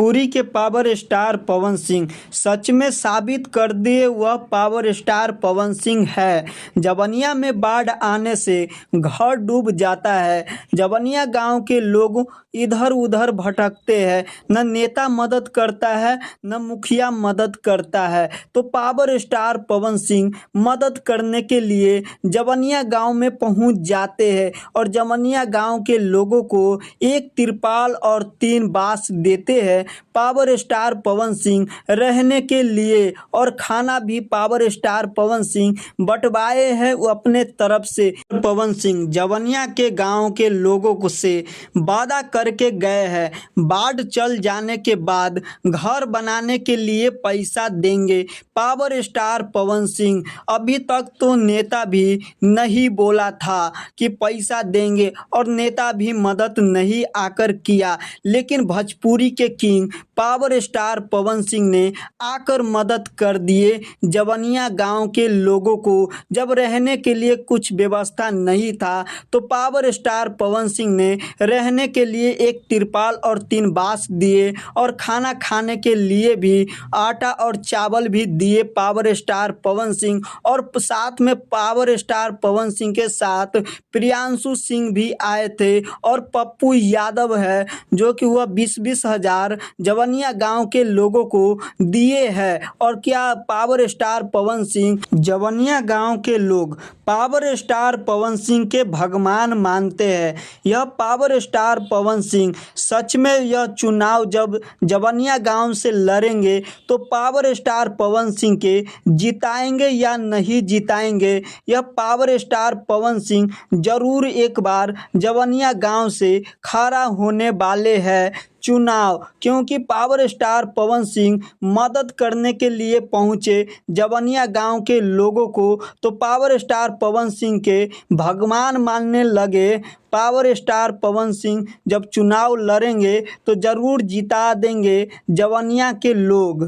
भोजपुरी के power star Pawan Singh सच में साबित कर दिए वह पावर स्टार पवन सिंह है। जवनिया में बाढ़ आने से घर डूब जाता है। जवनिया गांव के लोग इधर उधर भटकते हैं, न नेता मदद करता है न मुखिया मदद करता है, तो पावर स्टार पवन सिंह मदद करने के लिए जवनिया गांव में पहुंच जाते हैं और जवनिया गांव के लोगों को एक तिरपाल और 3 बांस देते हैं पावर स्टार पवन सिंह रहने के लिए, और खाना भी पावर स्टार पवन सिंह बंटवाए हैं वो अपने तरफ से। पवन सिंह जवनिया के गांव के लोगों को से वादा करके गए हैं, बाढ़ चल जाने के बाद घर बनाने के लिए पैसा देंगे। पावर स्टार पवन सिंह अभी तक तो नेता भी नहीं बोला था कि पैसा देंगे और नेता भी मदद नहीं आकर किया, लेकिन भोजपुरी के king power star Pawan Singh ने आकर मदद कर दिए जवनिया गांव के लोगों को। जब रहने के लिए कुछ व्यवस्था नहीं था तो पावर स्टार पवन सिंह ने रहने के लिए एक तिरपाल और 3 बांस दिए और खाना खाने के लिए भी आटा और चावल भी दिए पावर स्टार पवन सिंह। और साथ में पावर स्टार पवन सिंह के साथ प्रियांशु सिंह भी आए थे और पप्पू यादव है जो कि वह 20-20 हजार जवनिया गांव के लोगों को दिए हैं। और क्या पावर स्टार पवन सिंह जवनिया गांव के लोग पावर स्टार पवन सिंह के भगवान मानते हैं। यह पावर स्टार पवन सिंह सच में यह चुनाव जब जवनिया गांव से लड़ेंगे तो पावर स्टार पवन सिंह के जिताएंगे या नहीं जिताएंगे, यह पावर स्टार पवन सिंह जरूर एक बार जवनिया गांव से खड़ा होने वाले हैं चुनाव, क्योंकि पावर स्टार पवन सिंह मदद करने के लिए पहुंचे जवनिया गांव के लोगों को, तो पावर स्टार पवन सिंह के भगवान मानने लगे। पावर स्टार पवन सिंह जब चुनाव लड़ेंगे तो ज़रूर जिता देंगे जवनिया के लोग।